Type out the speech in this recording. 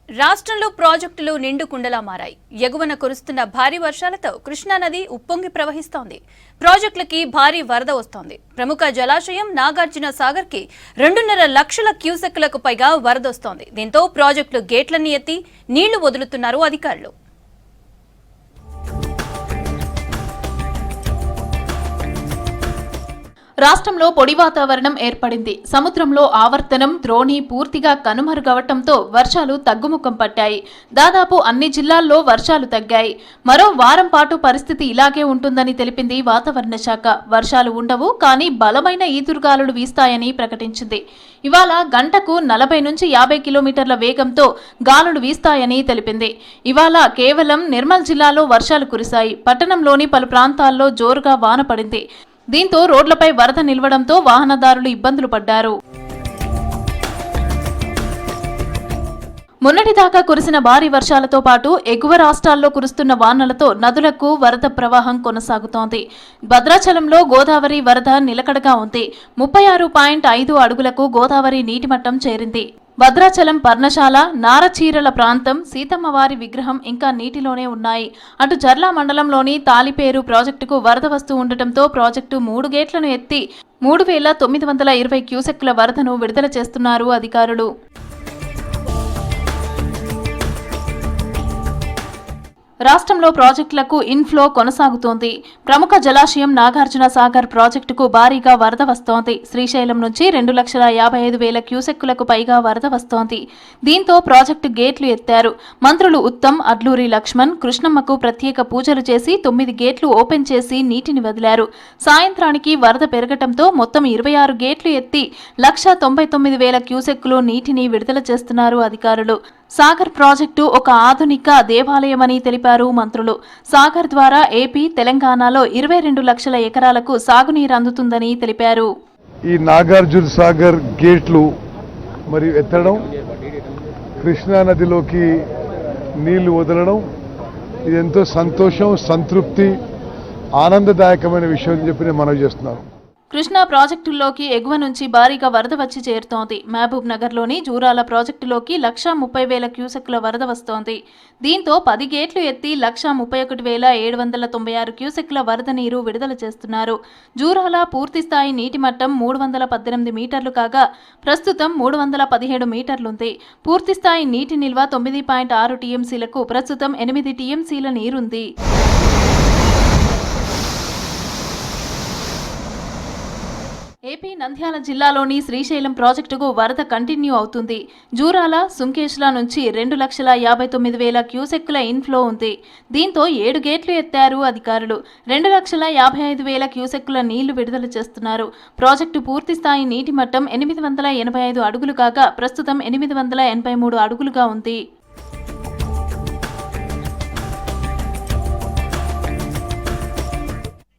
రాష్ట్రంలో ప్రాజెక్టులు నిండు కుండలా మారాయి. ఎగువన కురుస్తున్న భారీ వర్షాలతో కృష్ణానది ఉప్పొంగి ప్రవహిస్తోంది. ప్రాజెక్టులకి భారీ వరద వస్తోంది. ప్రముఖ జలాశయం నాగార్జున సాగర్ కి 2.5 లక్షల క్యూసెక్కులకు పైగా వరదొస్తోంది. దీంతో ప్రాజెక్టులు గేట్లన్నీ ఎత్తి నీళ్లు వదులుతున్నారు అధికారులు. రాష్ట్రంలో పొడి వాతావరణం ఏర్పడింది. సముద్రంలో ఆవర్తనం ద్రోణి పూర్తిగా కనుమరుగవటంతో వర్షాలు తగ్గుముఖం పట్టాయి. దాదాపు అన్ని జిల్లాల్లో వర్షాలు తగ్గాయి. మరో వారం పాటు పరిస్థితి ఇలాగే ఉంటుందని తెలిపింది వాతావరణ శాఖ. వర్షాలు ఉండవు, కానీ బలమైన ఈదురుగాలులు వీస్తాయని ప్రకటించింది. ఇవాళ గంటకు 40 నుంచి 50 కిలోమీటర్ల వేగంతో గాలులు వీస్తాయని తెలిపింది. ఇవాళ కేవలం నిర్మల్ జిల్లాలో వర్షాలు కురిశాయి. పట్టణంలోని పలు ప్రాంతాల్లో జోరుగా వాన పడింది. దీంతో రోడ్లపై వరద నిలవడంతో వాహనదారులు ఇబ్బందులు పడ్డారు. మొన్నటిదాకా కురిసిన భారీ వర్షాలతో పాటు ఎగువ రాష్ట్రాల్లో కురుస్తున్న వానలతో నదులకు వరద ప్రవాహం కొనసాగుతోంది. భద్రాచలంలో గోదావరి వరద నిలకడగా ఉంది. 36.5 అడుగులకు గోదావరి నీటిమట్టం చేరింది. భద్రాచలం పర్ణశాల, నారచీరల ప్రాంతం, సీతమ్మవారి విగ్రహం ఇంకా నీటిలోనే ఉన్నాయి. అటు జర్ల మండలంలోని తాలిపేరు ప్రాజెక్టుకు వరద వస్తూ ఉండటంతో ప్రాజెక్టు 3 గేట్లను ఎత్తి 3,920 క్యూసెక్కుల వరదను విడుదల చేస్తున్నారు అధికారులు. రాష్ట్రంలో ప్రాజెక్టులకు ఇన్ఫ్లో కొనసాగుతోంది. ప్రముఖ జలాశయం నాగార్జున సాగర్ ప్రాజెక్టుకు భారీగా వరద వస్తోంది. శ్రీశైలం నుంచి 2,55,000 క్యూసెక్కులకు పైగా వరద వస్తోంది. దీంతో ప్రాజెక్టు గేట్లు ఎత్తారు. మంత్రులు ఉత్తమ్, అడ్లూరి లక్ష్మణ్, కృష్ణమ్మకు ప్రత్యేక పూజలు చేసి 9 గేట్లు ఓపెన్ చేసి నీటిని వదిలారు. సాయంత్రానికి వరద పెరగటంతో మొత్తం 26 గేట్లు ఎత్తి 1,99,000 క్యూసెక్కులు నీటిని విడుదల చేస్తున్నారు అధికారులు. సాగర్ ప్రాజెక్టు ఒక ఆధునిక దేవాలయమని తెలిపారు మంత్రులు. సాగర్ ద్వారా ఏపీ, తెలంగాణలో 22 లక్షల ఎకరాలకు సాగునీరు అందుతుందని తెలిపారు. ఈ నాగార్జున సాగర్ గేట్లు మరియు ఎత్తడం, కృష్ణా నదిలోకి నీళ్లు వదలడం ఇది ఎంతో సంతోషం, సంతృప్తి, ఆనందదాయకమైన విషయం అని చెప్పి నేను మనవి చేస్తున్నాను. కృష్ణా ప్రాజెక్టుల్లోకి ఎగువ నుంచి భారీగా వరద వచ్చి చేరుతోంది. మహబూబ్ నగర్లోని జూరాల ప్రాజెక్టులోకి 1,30,000 క్యూసెక్కుల వరద వస్తోంది. దీంతో 10 గేట్లు ఎత్తి 1,31,796 క్యూసెక్కుల వరద నీరు విడుదల చేస్తున్నారు. జూరాల పూర్తిస్థాయి నీటి మట్టం 318 మీటర్లు కాగా ప్రస్తుతం 317 మీటర్లుంది. పూర్తిస్థాయి నీటి నిల్వ 9.6 టీఎంసీలకు ప్రస్తుతం 8 టీఎంసీల నీరుంది. ఏపీ నంద్యాల జిల్లాలోని శ్రీశైలం ప్రాజెక్టుకు వరద కంటిన్యూ అవుతుంది. జూరాల, సుంకేశ్ల నుంచి 2,59,000 క్యూసెక్కుల ఇన్ఫ్లో ఉంది. దీంతో 7 గేట్లు ఎత్తారు అధికారులు. 2,55,000 క్యూసెక్కుల నీళ్లు విడుదల చేస్తున్నారు. ప్రాజెక్టు పూర్తిస్థాయి నీటి మట్టం 885 అడుగులు కాగా ప్రస్తుతం 883 అడుగులుగా ఉంది.